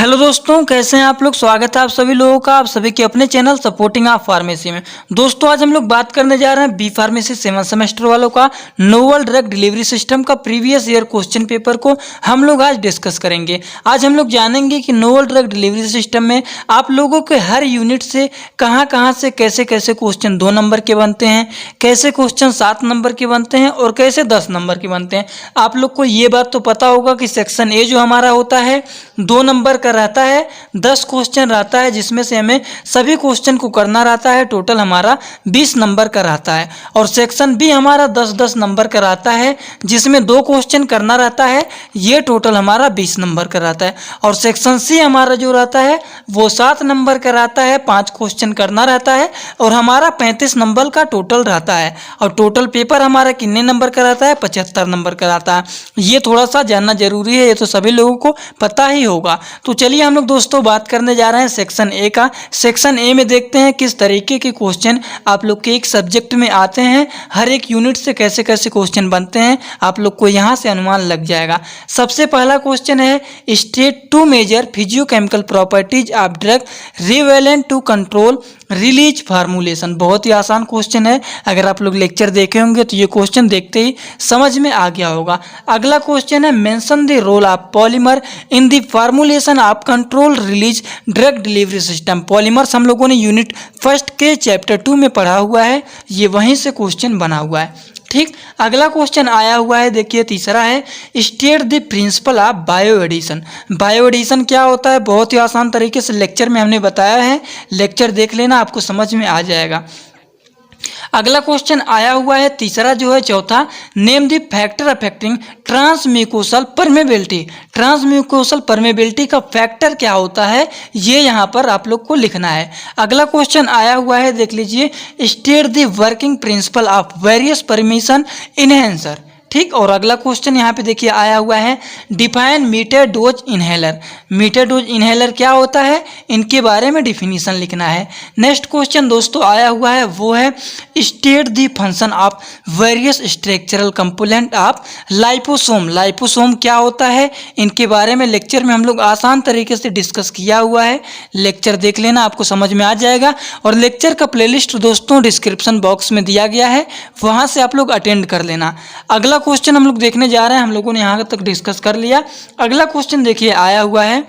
Hello दोस्तों, कैसे हैं आप लोग। स्वागत है आप सभी लोगों का आप सभी के अपने चैनल सपोर्टिंग ऑफ फार्मेसी में। दोस्तों आज हम लोग बात करने जा रहे हैं बी फार्मेसी 7 सेमेस्टर वालों का नोवल ड्रग डिलीवरी सिस्टम का प्रीवियस ईयर क्वेश्चन पेपर को हम लोग आज डिस्कस करेंगे। आज हम लोग जानेंगे कि नोवल ड्रग डिलीवरी सिस्टम में आप लोगों के हर यूनिट से कहाँ से कैसे कैसे क्वेश्चन 2 नंबर के बनते हैं, कैसे क्वेश्चन 7 नंबर के बनते हैं और कैसे 10 नंबर के बनते हैं। आप लोग को ये बात तो पता होगा कि सेक्शन ए जो हमारा होता है 2 नंबर का रहता है, 10 क्वेश्चन रहता है जिसमें से हमें सभी क्वेश्चन को करना रहता है। टोटल हमारा 20 नंबर का रहता है। और सेक्शन बी हमारा 10-10 नंबर का रहता है जिसमें 2 क्वेश्चन करना रहता है, ये टोटल हमारा 20 नंबर का रहता है। और सेक्शन सी हमारा जो रहता है वो 7 नंबर का रहता है, 5 क्वेश्चन करना रहता है और हमारा 35 नंबर का टोटल रहता है। और टोटल पेपर हमारा कितने नंबर का रहता है, 75 नंबर का रहता है। ये थोड़ा सा जानना जरूरी है, ये तो सभी लोगों को पता ही होगा। तो चलिए हम लोग दोस्तों बात करने जा रहे हैं सेक्शन ए का। सेक्शन ए में देखते हैं किस तरीके के क्वेश्चन आप लोग के एक सब्जेक्ट में आते हैं, हर एक यूनिट से कैसे कैसे क्वेश्चन बनते हैं, आप लोग को यहाँ से अनुमान लग जाएगा। सबसे पहला क्वेश्चन है state to major physicochemical properties of drug relevant to control release formulation. बहुत ही आसान क्वेश्चन है, अगर आप लोग लेक्चर देखे होंगे तो ये क्वेश्चन देखते ही समझ में आ गया होगा। अगला क्वेश्चन है mention the role of polymer in the formulation of control release drug delivery system. Polymers हम लोगों ने यूनिट फर्स्ट के चैप्टर 2 में पढ़ा हुआ है, ये वहीं से क्वेश्चन बना हुआ है। ठीक, अगला क्वेश्चन आया हुआ है, देखिए तीसरा है state the principle of bioadhesion. Bioadhesion क्या होता है, बहुत ही आसान तरीके से लेक्चर में हमने बताया है, लेक्चर देख लेना आपको समझ में आ जाएगा। अगला क्वेश्चन आया हुआ है तीसरा जो है चौथा, name the factor affecting transmucosal permeability. Transmucosal permeability का फैक्टर क्या होता है ये यहाँ पर आप लोग को लिखना है। अगला क्वेश्चन आया हुआ है, देख लीजिए state the working principle of various permission enhancer. ठीक, और अगला क्वेश्चन यहाँ पे देखिए आया हुआ है define meter dose inhaler. Meter dose inhaler क्या होता है, इनके बारे में डिफिनीशन लिखना है। नेक्स्ट क्वेश्चन दोस्तों आया हुआ है वो है state the function of various structural component of liposome. Liposome क्या होता है, इनके बारे में लेक्चर में हम लोग आसान तरीके से डिस्कस किया हुआ है, लेक्चर देख लेना आपको समझ में आ जाएगा। और लेक्चर का प्लेलिस्ट दोस्तों डिस्क्रिप्शन बॉक्स में दिया गया है, वहाँ से आप लोग अटेंड कर लेना। अगला क्वेश्चन हम लोग देखने जा रहे हैं, हम लोगों ने यहाँ तक डिस्कस कर लिया। अगला क्वेश्चन देखिए आया हुआ है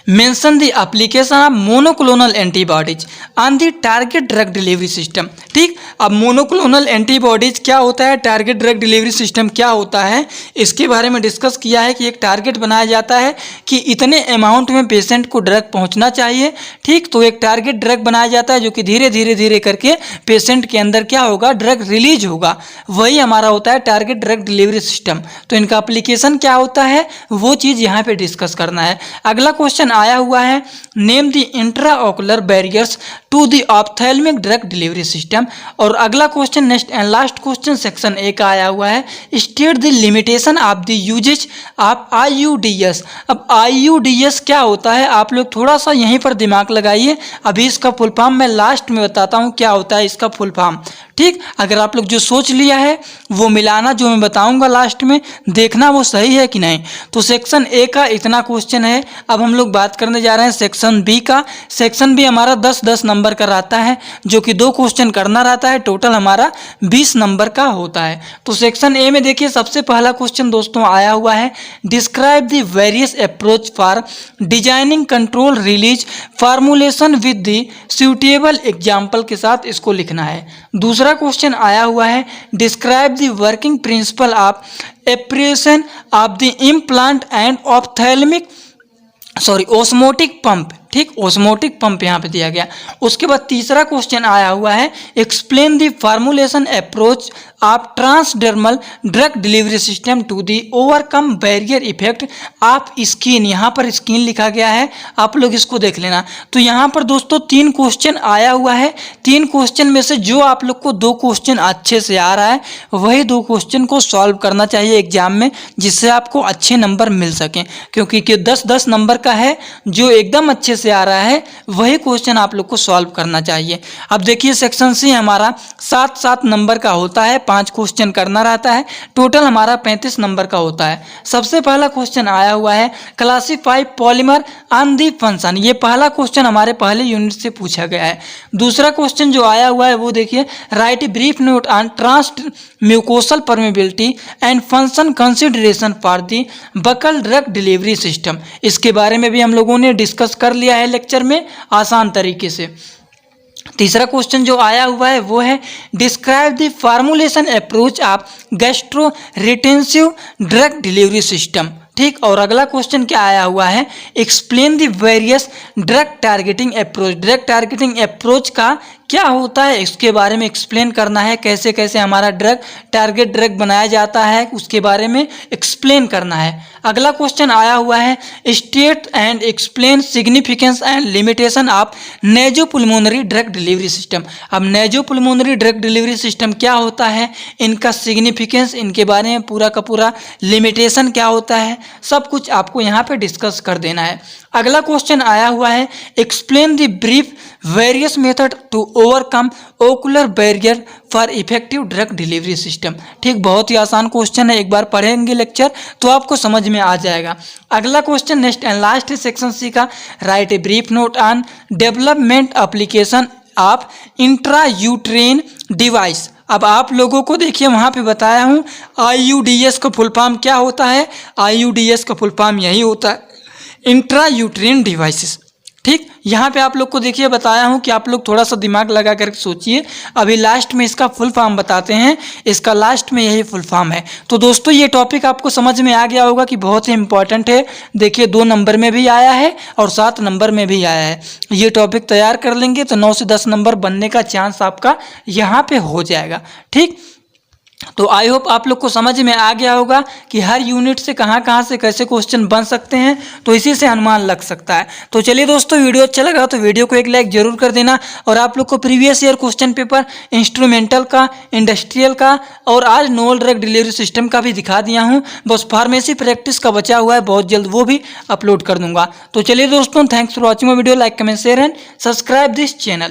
mention the application of monoclonal antibodies on the target drug delivery system. ठीक, अब मोनोक्लोनल एंटीबॉडीज क्या होता है, टारगेट ड्रग डिलीवरी सिस्टम क्या होता है, इसके बारे में डिस्कस किया है कि एक टारगेट बनाया जाता है कि इतने अमाउंट में पेशेंट को ड्रग पहुंचना चाहिए। ठीक, तो एक टारगेट ड्रग बनाया जाता है जो कि धीरे धीरे करके पेशेंट के अंदर क्या होगा, ड्रग रिलीज होगा, वही हमारा होता है टारगेट ड्रग डिलीवरी सिस्टम। तो इनका एप्लीकेशन क्या होता है वो चीज़ यहाँ पे डिस्कस करना है। अगला क्वेश्चन आया हुआ है name the intraocular barriers to the ophthalmic drug delivery system. और अगला question next and last question section A का आया हुआ है state the limitation of the usages of IUDs। अब IUDs क्या होता है, आप लोग थोड़ा सा यहीं पर दिमाग लगाइए, अभी इसका फुल फॉर्म मैं लास्ट में बताता हूँ क्या होता है इसका फुल फॉर्म। ठीक, अगर आप लोग जो सोच लिया है वो मिलाना, जो मैं बताऊंगा लास्ट में देखना वो सही है कि नहीं। तो सेक्शन ए का इतना क्वेश्चन है। अब हम लोग बात करने जा रहे हैं सेक्शन बी का। सेक्शन बी हमारा 10-10 नंबर का रहता है, जो कि 2 क्वेश्चन करना रहता है, टोटल हमारा 20 नंबर का होता है। तो सेक्शन ए में देखिए सबसे पहला क्वेश्चन दोस्तों आया हुआ है describe the various approach for designing control release formulation with the suitable example के साथ इसको लिखना है। दूसरा क्वेश्चन आया हुआ है describe the working principle of operation of the implant and ophthalmic osmotic pump. ठीक, ऑस्मोटिक पंप यहाँ पे दिया गया। उसके बाद तीसरा क्वेश्चन आया हुआ है explain the formulation approach of transdermal drug delivery system to the overcome barrier effect of skin. यहाँ पर स्किन लिखा गया है, आप लोग इसको देख लेना। तो यहाँ पर दोस्तों 3 क्वेश्चन आया हुआ है, 3 क्वेश्चन में से जो आप लोग को 2 क्वेश्चन अच्छे से आ रहा है वही 2 क्वेश्चन को सॉल्व करना चाहिए एग्जाम में, जिससे आपको अच्छे नंबर मिल सकें। क्योंकि 10-10 नंबर का है, जो एकदम अच्छे से आ रहा है वही क्वेश्चन आप लोग को सॉल्व करना चाहिए। अब देखिए सेक्शन सी हमारा 7-7 नंबर का होता है, 5 क्वेश्चन करना रहता है। टोटल हमारा 35 नंबर का होता है। सबसे पहला क्वेश्चन आया हुआ है classify polymer on the function. ये पहला क्वेश्चन हमारे पहले यूनिट से पूछा गया है। दूसरा क्वेश्चन जो आया हुआ है वो देखिए, write brief note on transmucosal permeability and function consideration for the buccal drug delivery system. इसके बारे में भी हम लोगों ने डिस्कस कर लिया है लेक्चर में आसान तरीके से। तीसरा क्वेश्चन जो आया हुआ है वो है describe the formulation approach of gastroretentive drug delivery system. ठीक, और अगला क्वेश्चन क्या आया हुआ है, explain the various drug targeting approach. Drug targeting approach का क्या होता है इसके बारे में एक्सप्लेन करना है, कैसे कैसे हमारा टारगेट ड्रग बनाया जाता है उसके बारे में एक्सप्लेन करना है। अगला क्वेश्चन आया हुआ है state and explain significance and limitation of nasopulmonary drug delivery system. अब नेजोपुल्मोनरी ड्रग डिलीवरी सिस्टम क्या होता है, इनका सिग्निफिकेंस, इनके बारे में पूरा का पूरा लिमिटेशन क्या होता है, सब कुछ आपको यहाँ पे डिस्कस कर देना है। अगला क्वेश्चन आया हुआ है explain the brief various method to overcome ocular barrier for effective drug delivery system. ठीक, बहुत ही आसान क्वेश्चन है, एक बार पढ़ेंगे लेक्चर तो आपको समझ में आ जाएगा। अगला question next and last section C का, write a brief note on development application of intrauterine device. अब आप लोगों को देखिए वहाँ पे बताया हूँ IUDS का फुल फॉर्म क्या होता है। IUDS का फुल फॉर्म यही होता है, इंट्रायूट्रेन डिवाइसेस। ठीक, यहाँ पे आप लोग को देखिए बताया हूँ कि आप लोग थोड़ा सा दिमाग लगा कर सोचिए। अभी लास्ट में इसका फुल फॉर्म बताते हैं, इसका लास्ट में यही फुल फॉर्म है। तो दोस्तों ये टॉपिक आपको समझ में आ गया होगा कि बहुत ही इंपॉर्टेंट है। देखिए 2 नंबर में भी आया है और 7 नंबर में भी आया है। ये टॉपिक तैयार कर लेंगे तो 9 से 10 नंबर बनने का चांस आपका यहाँ पे हो जाएगा। ठीक, तो आई होप आप लोग को समझ में आ गया होगा कि हर यूनिट से कहाँ से कैसे क्वेश्चन बन सकते हैं, तो इसी से अनुमान लग सकता है। तो चलिए दोस्तों, वीडियो अच्छा लगा तो वीडियो को एक लाइक जरूर कर देना। और आप लोग को previous year question paper instrumental का, इंडस्ट्रियल का और आज नोवल ड्रग डिलीवरी सिस्टम का भी दिखा दिया हूँ। बस फार्मेसी प्रैक्टिस का बचा हुआ है, बहुत जल्द वो भी अपलोड कर दूंगा। तो चलिए दोस्तों, thanks for watching my video. Like comment share and subscribe this channel.